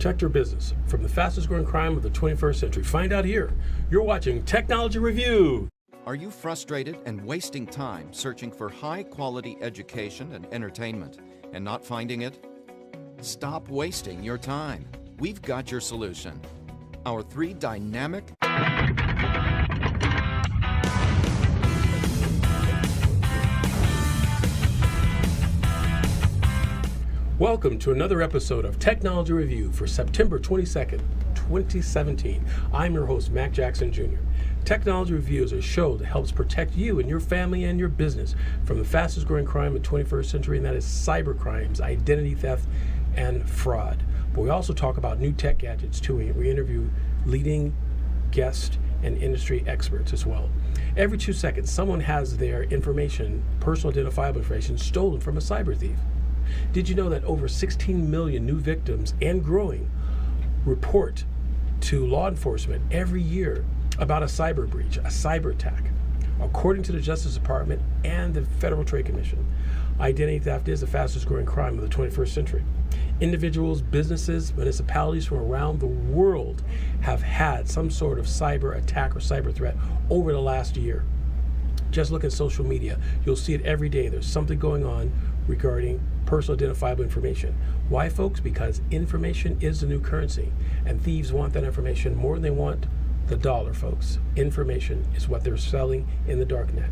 protect your business from the fastest growing crime of the 21st century. Find out here. You're watching Technology Review. Are you frustrated and wasting time searching for high-quality education and entertainment and not finding it? Stop wasting your time. We've got your solution. Our 3 dynamic Welcome to another episode of Technology Review for September 22nd, 2017. I'm your host, Mac Jackson Jr. Technology Review is a show that helps protect you and your family and your business from the fastest growing crime of the 21st century, and that is cyber crimes, identity theft, and fraud. But we also talk about new tech gadgets too. We interview leading guests and industry experts as well. Every 2 seconds, someone has their information, personal identifiable information, stolen from a cyber thief. Did you know that over 16 million new victims and growing report to law enforcement every year about a cyber breach, a cyber attack? According to the Justice Department and the Federal Trade Commission, identity theft is the fastest growing crime of the 21st century. Individuals, businesses, municipalities from around the world have had some sort of cyber attack or cyber threat over the last year. Just look at social media. You'll see it every day. There's something going on regarding personal identifiable information. Why, folks? Because information is the new currency, and thieves want that information more than they want the dollar, folks. Information is what they're selling in the darknet.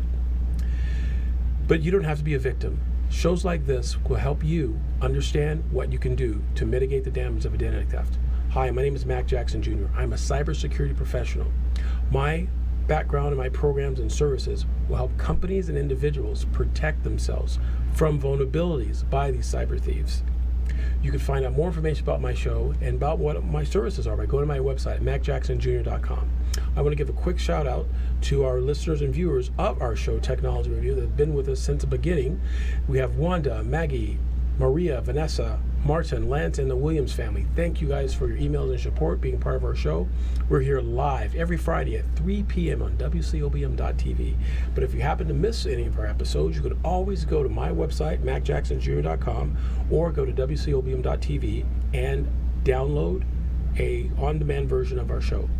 But you don't have to be a victim. Shows like this will help you understand what you can do to mitigate the damage of identity theft. Hi, my name is Mac Jackson Jr. I'm a cybersecurity professional. My background in my programs and services will help companies and individuals protect themselves from vulnerabilities by these cyber thieves. You can find out more information about my show and about what my services are by going to my website, macjacksonjr.com. I want to give a quick shout out to our listeners and viewers of our show, Technology Review, that have been with us since the beginning. We have Wanda, Maggie, Maria, Vanessa, Martin, Lance, and the Williams family. Thank you guys for your emails and support, being part of our show. We're here live every Friday at 3 p.m. on WCOBM.tv. But if you happen to miss any of our episodes, you could always go to my website, macjacksonjr.com, or go to WCOBM.tv and download a on-demand version of our show.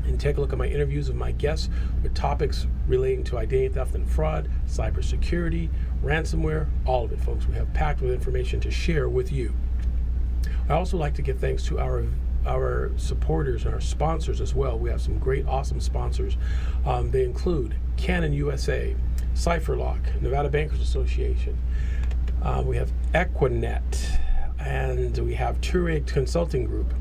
And take a look at my interviews with my guests with topics relating to identity theft and fraud, cybersecurity, ransomware, all of it, folks. We have packed with information to share with you. I also like to give thanks to our supporters and our sponsors as well. We have some great, awesome sponsors. They include Canon USA, CypherLock, Nevada Bankers Association. We have Equinet, and we have Touray Consulting Group.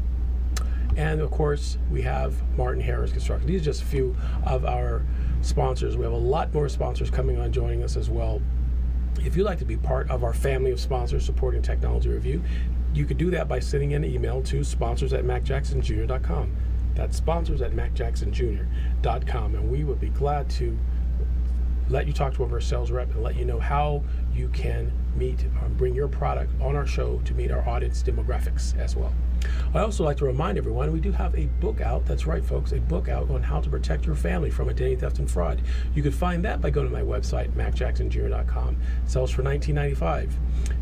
And of course, we have Martin Harris Construction. These are just a few of our sponsors. We have a lot more sponsors coming on, joining us as well. If you'd like to be part of our family of sponsors supporting Technology Review, you could do that by sending an email to sponsors@macjacksonjr.com. That's sponsors@macjacksonjr.com. And we would be glad to let you talk to one of our sales rep and let you know how you can bring your product on our show to meet our audience demographics as well. I also like to remind everyone we do have a book out. That's right, folks, a book out on how to protect your family from identity theft and fraud. You can find that by going to my website, macjacksonjr.com. Sells for $19.95.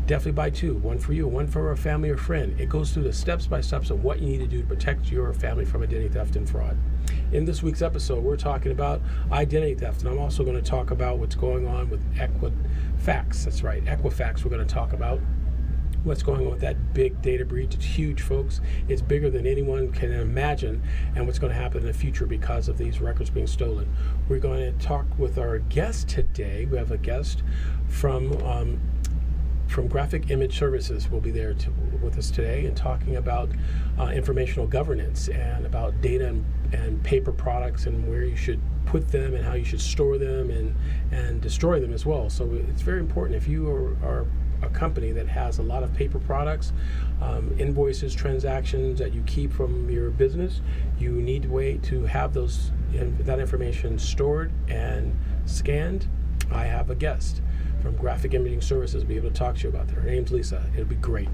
Definitely buy 2, one for you, one for a family or friend. It goes through the steps-by-steps of what you need to do to protect your family from identity theft and fraud. In this week's episode, we're talking about identity theft, and I'm also going to talk about what's going on with Equifax. That's right, Equifax. We're going to talk about what's going on with that big data breach. It's huge, folks. It's bigger than anyone can imagine, and what's going to happen in the future because of these records being stolen. We're going to talk with our guest today. We have a guest from Graphic Image Services. Will be there with us today and talking about informational governance and about data and paper products and where you should put them and how you should store them and destroy them as well. So it's very important if you are a company that has a lot of paper products, invoices, transactions that you keep from your business, you need a way to have that information stored and scanned. I have a guest from Graphic Imaging Services be able to talk to you about that. Her name's Lisa. It'll be great.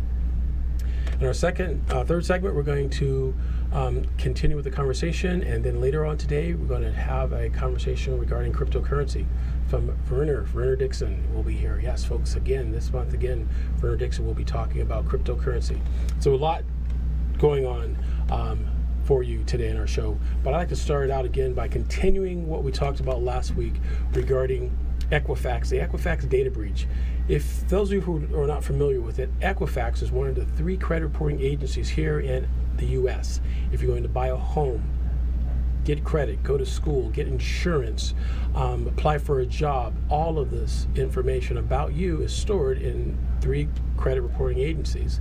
In our third segment, we're going to continue with the conversation, and then later on today, we're going to have a conversation regarding cryptocurrency from Werner Dixon will be here. Yes, folks, this month, Werner Dixon will be talking about cryptocurrency. So a lot going on for you today in our show. But I'd like to start out again by continuing what we talked about last week regarding Equifax, the Equifax data breach. If those of you who are not familiar with it, Equifax is one of the 3 credit reporting agencies here in the U.S. If you're going to buy a home, get credit, go to school, get insurance, apply for a job, all of this information about you is stored in 3 credit reporting agencies,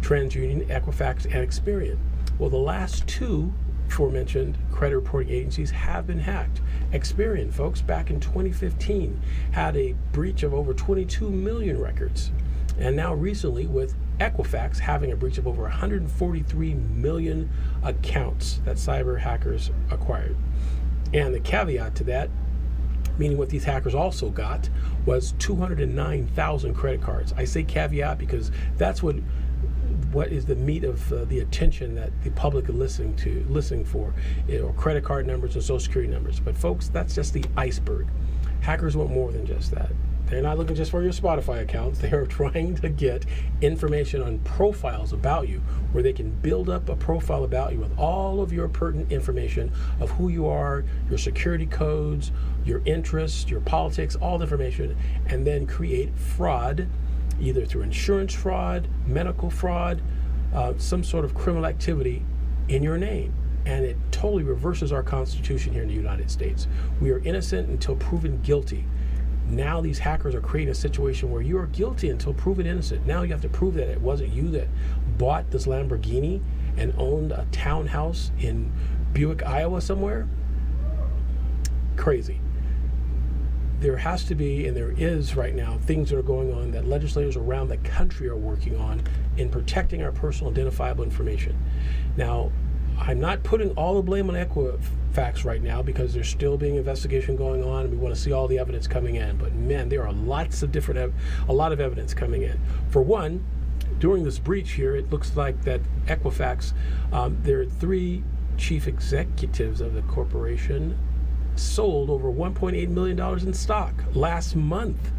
TransUnion, Equifax, and Experian. Well, the last 2 aforementioned credit reporting agencies have been hacked. Experian, folks, back in 2015 had a breach of over 22 million records. And now recently with Equifax having a breach of over 143 million accounts that cyber hackers acquired. And the caveat to that, meaning what these hackers also got, was 209,000 credit cards. I say caveat because that's what is the meat of the attention that the public are listening for, credit card numbers and social security numbers. But folks, that's just the iceberg. Hackers want more than just that. They're not looking just for your Spotify accounts. They are trying to get information on profiles about you, where they can build up a profile about you with all of your pertinent information of who you are, your security codes, your interests, your politics, all the information, and then create fraud, either through insurance fraud, medical fraud, some sort of criminal activity in your name. And it totally reverses our Constitution here in the United States. We are innocent until proven guilty. Now these hackers are creating a situation where you are guilty until proven innocent. Now you have to prove that it wasn't you that bought this Lamborghini and owned a townhouse in Buick, Iowa somewhere. Crazy. There has to be, and there is right now, things that are going on that legislators around the country are working on in protecting our personal identifiable information. Now, I'm not putting all the blame on Equifax right now because there's still being investigation going on and we want to see all the evidence coming in. But man, there are a lot of evidence coming in. For one, during this breach here, it looks like that Equifax, there are 3 chief executives of the corporation sold over $1.8 million in stock last month.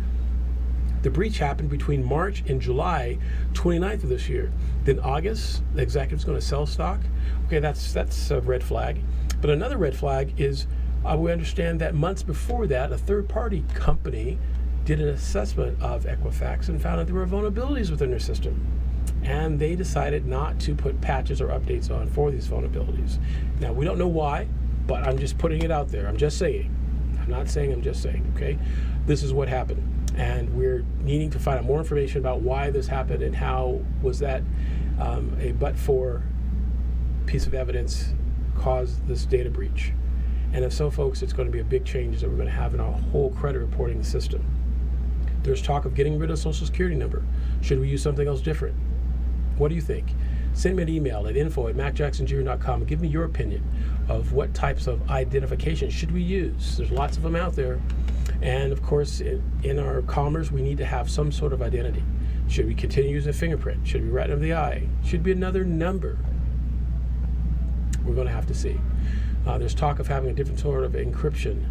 The breach happened between March and July 29th of this year. Then August, the executive's going to sell stock. Okay, that's a red flag. But another red flag is we understand that months before that, a third-party company did an assessment of Equifax and found that there were vulnerabilities within their system. And they decided not to put patches or updates on for these vulnerabilities. Now, we don't know why, but I'm just putting it out there. I'm just saying. I'm not saying, I'm just saying, okay? This is what happened. And we're needing to find out more information about why this happened and how was that a but-for piece of evidence caused this data breach. And if so, folks, it's going to be a big change that we're going to have in our whole credit reporting system. There's talk of getting rid of Social Security number. Should we use something else different? What do you think? Send me an email at info@macjacksonjr.com and give me your opinion of what types of identification should we use. There's lots of them out there. And of course, in our commerce, we need to have some sort of identity. Should we continue using a fingerprint? Should we retina of the eye? Should be another number? We're going to have to see. There's talk of having a different sort of encryption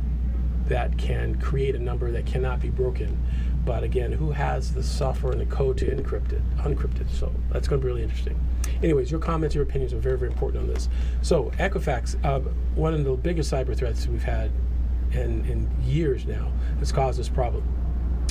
that can create a number that cannot be broken. But again, who has the software and the code to uncrypt it? So that's going to be really interesting. Anyways, your comments, your opinions are very, very important on this. So Equifax, one of the biggest cyber threats we've had in years now, has caused this problem.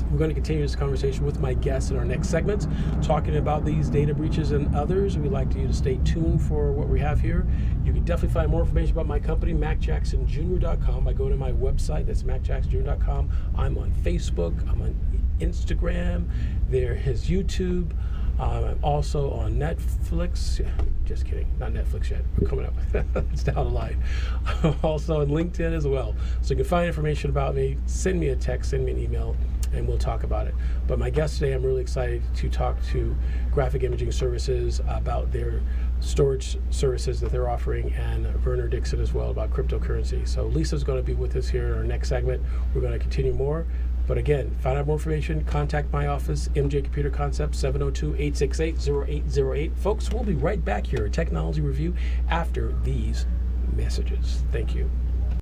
We're going to continue this conversation with my guests in our next segment, talking about these data breaches and others. We'd like you to stay tuned for what we have here. You can definitely find more information about my company, MacJacksonJr.com, by going to my website. That's MacJacksonJr.com. I'm on Facebook. I'm on Instagram. There is YouTube. I'm also on Netflix. Just kidding, not Netflix yet. We're coming up. It's down the line. I'm also on LinkedIn as well. So you can find information about me. Send me a text, send me an email, and we'll talk about it. But my guest today, I'm really excited to talk to Graphic Imaging Services about their storage services that they're offering, and Werner Dixon as well about cryptocurrency. So Lisa's going to be with us here in our next segment. We're going to continue more. But again, find out more information, contact my office, MJ Computer Concepts, 702-868-0808. Folks, we'll be right back here at Technology Review after these messages. Thank you.